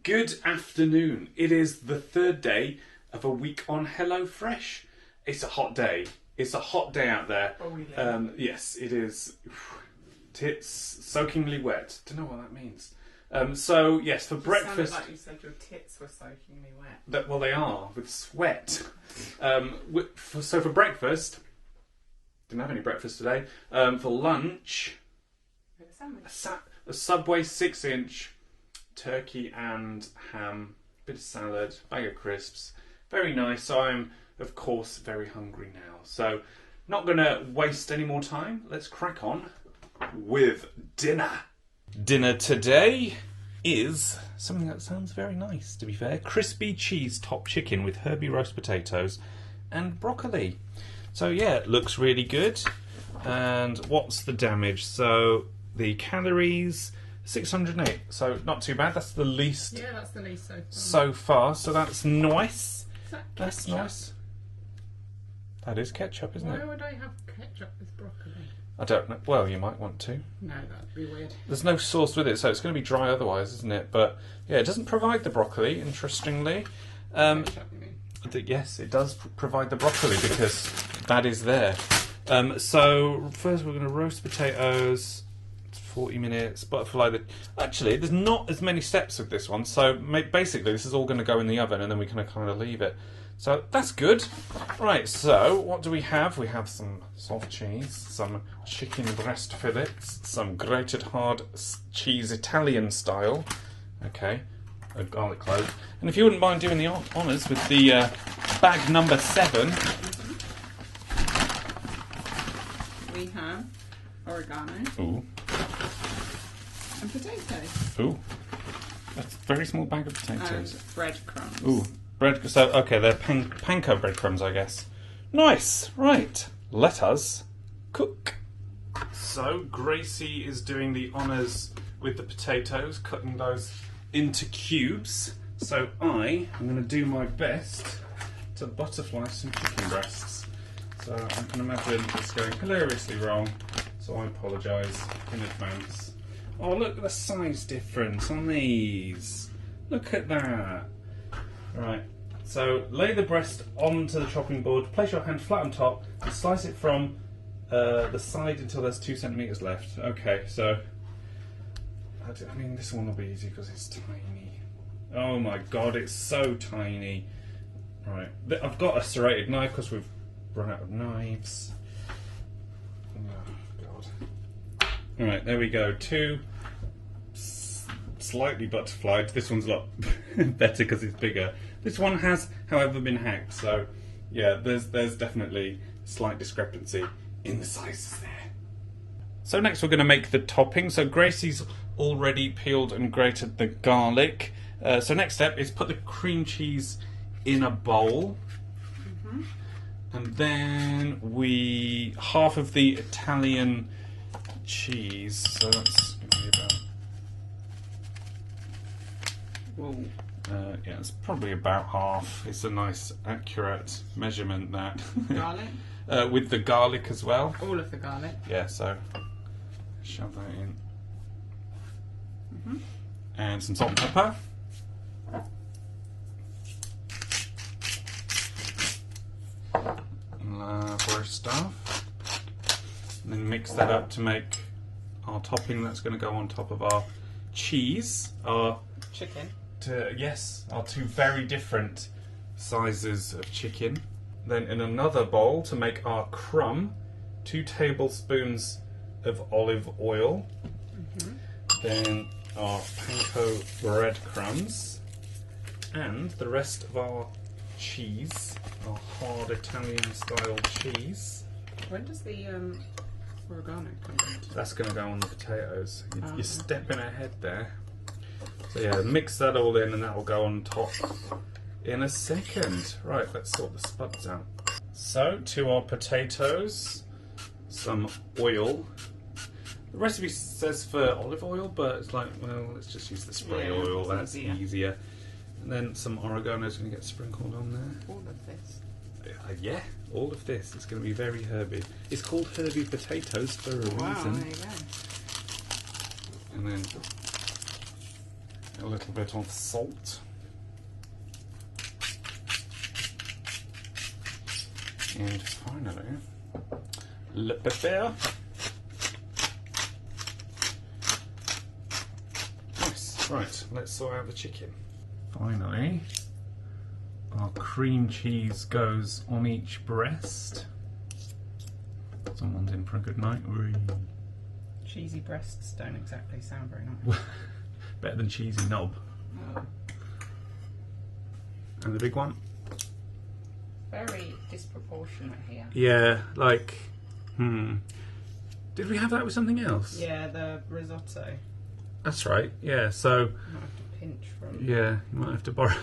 Good afternoon. It is the third day of a week on HelloFresh. It's a hot day. It's a hot day out there. Yes, it is. Tits soakingly wet. Don't know what that means. So yes, for breakfast. Sounded like you said your tits were soakingly wet. Well, they are with sweat. So for breakfast, didn't have any breakfast today. For lunch, a Subway 6-inch turkey and ham, bit of salad, bag of crisps. Very nice. So I'm, of course, very hungry now. So not going to waste any more time. Let's crack on with dinner. Dinner today is something that sounds very nice, to be fair. Crispy cheese top chicken with herby roast potatoes and broccoli. So yeah, it looks really good. And what's the damage? So the calories, 608. So not too bad. That's the least. Yeah, that's the least so far. So that's nice. Is that That's ketchup? nice. That is ketchup, isn't Why it? would I have ketchup with broccoli? I don't know. Well, you might want to. No, that'd be weird. There's no sauce with it, so it's going to be dry otherwise, isn't it? But yeah, it doesn't provide the broccoli, interestingly. Ketchup, you mean? Yes, it does provide the broccoli because that is there. So first we're going to roast potatoes. It's 40 minutes. Butterfly. Actually, there's not as many steps with this one. So basically, this is all going to go in the oven, and then we can kind of leave it. So that's good. Right, so what do we have? We have some soft cheese, some chicken breast fillets, some grated hard cheese Italian style. Okay, a garlic clove. And if you wouldn't mind doing the honours with the bag number 7. We have oregano Ooh, and potatoes ooh. That's a very small bag of and potatoes. breadcrumbs. Ooh, bread. So, okay, they're panko breadcrumbs, I guess. Nice. Right. Let us cook. So, Gracie is doing the honours with the potatoes, cutting those into cubes. So, I am going to do my best to butterfly some chicken breasts. So, I can imagine it's going hilariously wrong. So, I apologise in advance. Oh, look at the size difference on these. Look at that. Right, so lay the breast onto the chopping board, place your hand flat on top, and slice it from the side until there's 2 centimetres left. Okay, so, I mean, this one will be easy because it's tiny. Oh my god, it's so tiny. Right, I've got a serrated knife because we've run out of knives. Oh god. Alright, there we go, 2 slightly butterflied. This one's a lot better because it's bigger. This one has, however, been hacked, so yeah, there's definitely slight discrepancy in the sizes there. So next we're going to make the topping. So Gracie's already peeled and grated the garlic. So next step is put the cream cheese in a bowl. Mm-hmm. And then half of the Italian cheese, so that's going to be about... Whoa. Yeah, it's probably about half. It's a nice, accurate measurement, that. Garlic? With the garlic as well. All of the garlic. Yeah, so shove that in. Mm-hmm. And some salt and pepper. Lovely stuff. And then mix that up to make our topping that's going to go on top of our cheese. Our Chicken. Yes, our 2 very different sizes of chicken. Then in another bowl to make our crumb, 2 tablespoons of olive oil. Mm-hmm. Then our panko breadcrumbs. And the rest of our cheese, our hard Italian style cheese. When does the oregano come into? That's going to go on the potatoes. Oh. You're stepping ahead there. So yeah, mix that all in and that will go on top in a second. Right, let's sort the spuds out. So, to our potatoes, some oil. The recipe says for olive oil, but it's like, well, let's just use the spray oil, that's easier. And then some oregano is going to get sprinkled on there. All of this. Yeah, all of this is going to be very herby. It's called herby potatoes for a reason. There you go. And then A little bit of salt. And finally, le pepper. Nice. Right, let's sort out the chicken. Finally, our cream cheese goes on each breast. Someone's in for a good night. Cheesy breasts don't exactly sound very nice. Better than cheesy knob. Oh. And the big one? Very disproportionate here. Yeah, like, Did we have that with something else? Yeah, the risotto. That's right, yeah, so... You might have to pinch from... Yeah, you might have to borrow...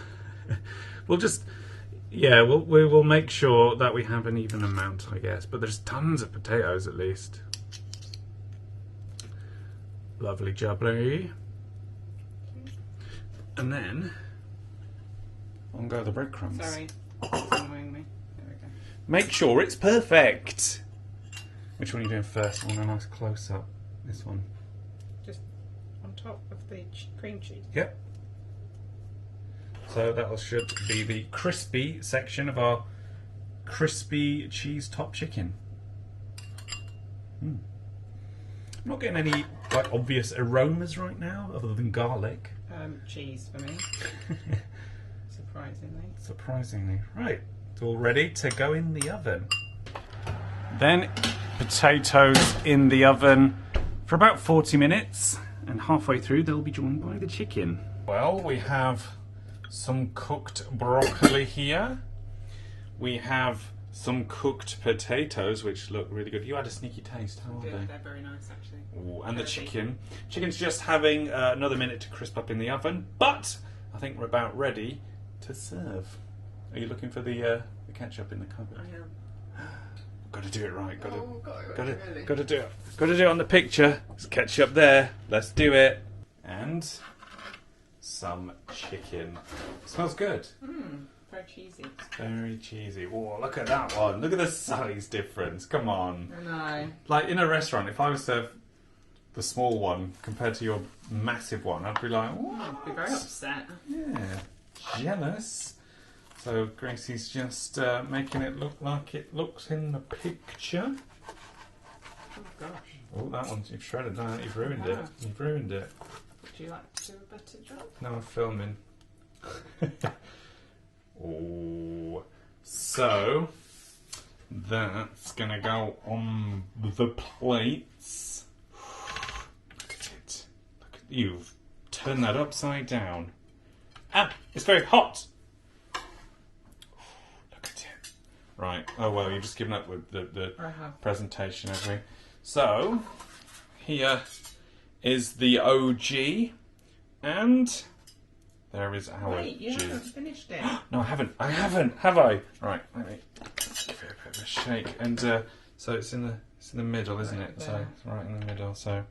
We'll just... Yeah, we will make sure that we have an even amount, I guess. But there's tons of potatoes, at least. Lovely jubbly. And then... on go the breadcrumbs. Sorry, it's annoying me. There we go. Make sure it's perfect! Which one are you doing first? I want a nice close-up. This one. Just on top of the cream cheese. Yep. So that should be the crispy section of our crispy cheese top chicken. I'm not getting any like obvious aromas right now, other than garlic. Cheese for me. Surprisingly. Surprisingly. Right. It's all ready to go in the oven. Then potatoes in the oven for about 40 minutes, and halfway through they'll be joined by the chicken. Well, we have some cooked broccoli here. We have some cooked potatoes, which look really good. You had a sneaky taste. How are they? They're very nice, actually. Ooh, and the chicken. Chicken's just having another minute to crisp up in the oven, but I think we're about ready to serve. Are you looking for the ketchup in the cupboard? I am. Got to do it right. Got really? to do it. Got to do it on the picture. There's ketchup there. Let's do it. And some chicken. Smells good. Very cheesy. Very cheesy. Whoa, look at that one. Look at the size difference. Come on. I know. Like in a restaurant, if I was served the small one compared to your massive one, I'd be like, what? I'd be very upset. Yeah. Jealous. So Gracie's just making it look like it looks in the picture. Oh gosh. Oh, that one, you've shredded that. You've ruined it. Wow. You've ruined it. Would you like to do a better job? No, I'm filming. Oh, so that's gonna go on the plates. Look at it. Look at you've turned that upside down. Ah, it's very hot. Look at it. Right. Oh well, you've just given up with the presentation, have we? So here is the OG, and there is our Wait, you G. haven't finished it. No, I haven't. Have I? Right, let me give it a bit of a shake. And so it's in the middle, isn't it? There. So it's right in the middle. So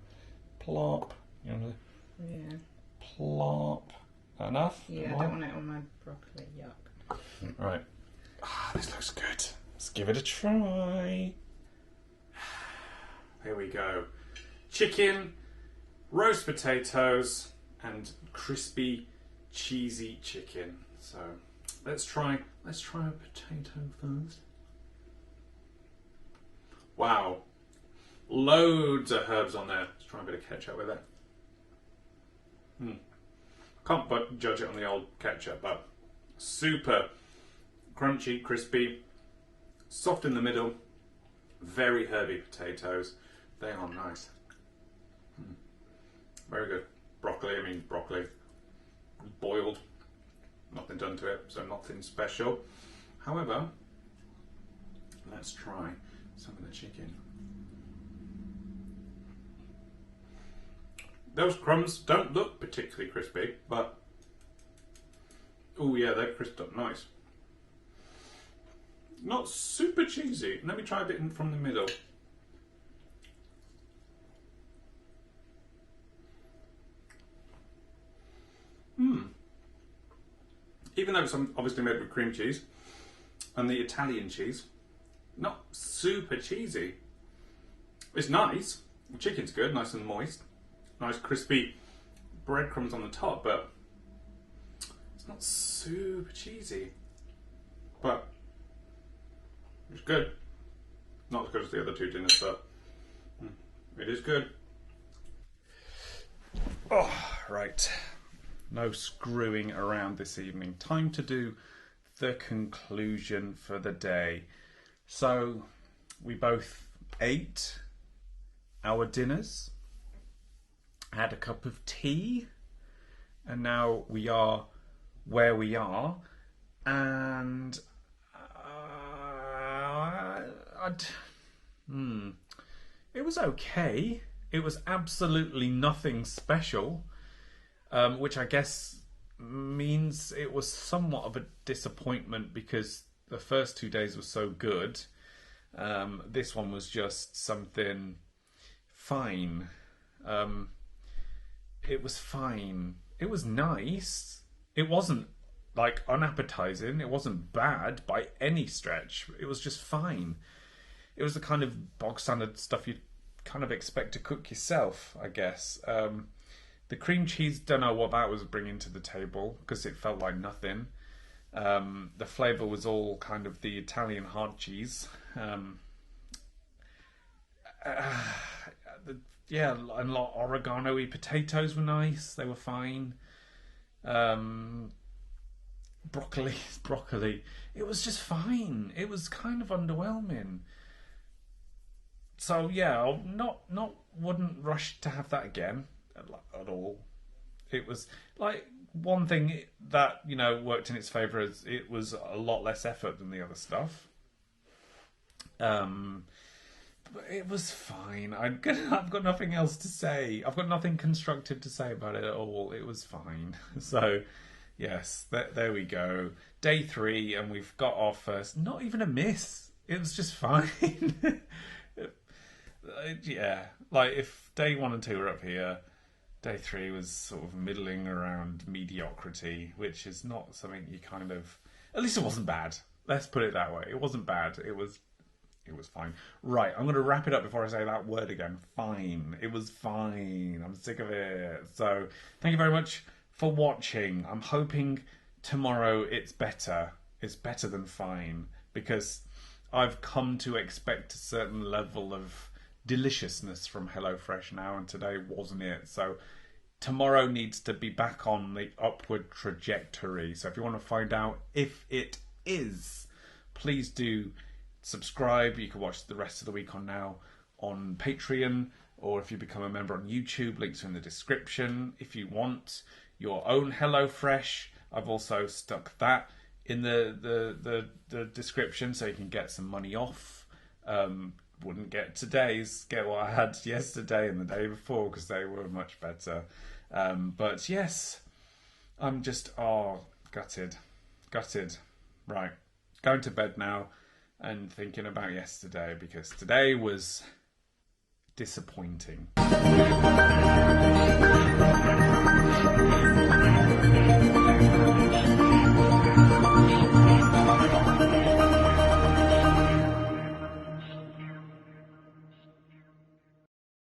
plop. You know, Yeah. plop. Enough? Yeah, I don't want it on my broccoli. Yuck. Right. Ah, this looks good. Let's give it a try. There we go. Chicken, roast potatoes, and crispy, cheesy chicken. So let's try a potato first. Wow. Loads of herbs on there. Let's try a bit of ketchup with it. Can't but judge it on the old ketchup, but super crunchy, crispy, soft in the middle, very herby potatoes. They are nice. Very good. Broccoli. Boiled. Nothing done to it, so nothing special. However, let's try some of the chicken. Those crumbs don't look particularly crispy, but oh yeah, they're crisped up nice. Not super cheesy. Let me try a bit from the middle. Even though it's obviously made with cream cheese and the Italian cheese, not super cheesy. It's nice. The chicken's good, nice and moist. Nice crispy breadcrumbs on the top, but not super cheesy, but it's good. Not as good as the other two dinners, but it is good. Oh, right. No screwing around this evening. Time to do the conclusion for the day. So, we both ate our dinners, had a cup of tea, and now we are where we are. And it was okay. It was absolutely nothing special, which I guess means it was somewhat of a disappointment because the first 2 days were so good. This one was just something fine. It was fine. It was nice. It wasn't like unappetizing. It wasn't bad by any stretch. It was just fine. It was the kind of bog standard stuff you'd kind of expect to cook yourself, I guess. The cream cheese, don't know what that was bringing to the table because it felt like nothing. The flavour was all kind of the Italian hard cheese. Yeah, and a lot of oregano-y potatoes were nice. They were fine. Broccoli. It was just fine. It was kind of underwhelming. So yeah, wouldn't rush to have that again at all. It was like one thing that worked in its favour is it was a lot less effort than the other stuff. But it was fine. I've got nothing else to say. I've got nothing constructive to say about it at all. It was fine. So yes, there we go. Day 3, and we've got our first. Not even a miss. It was just fine. Yeah, like if day 1 and 2 were up here, day 3 was sort of middling around mediocrity, which is not something you kind of. At least it wasn't bad. Let's put it that way. It wasn't bad. It was fine. Right, I'm going to wrap it up before I say that word again. Fine. It was fine. I'm sick of it. So, thank you very much for watching. I'm hoping tomorrow it's better. It's better than fine because I've come to expect a certain level of deliciousness from HelloFresh now, and today wasn't it. So tomorrow needs to be back on the upward trajectory. So if you want to find out if it is, please do subscribe. You can watch the rest of the week on now on Patreon, or if you become a member on YouTube, links are in the description. If you want your own HelloFresh, I've also stuck that in the description so you can get some money off. Wouldn't get today's, get what I had yesterday and the day before because they were much better. But yes, I'm just gutted. Right, going to bed now and thinking about yesterday because today was disappointing.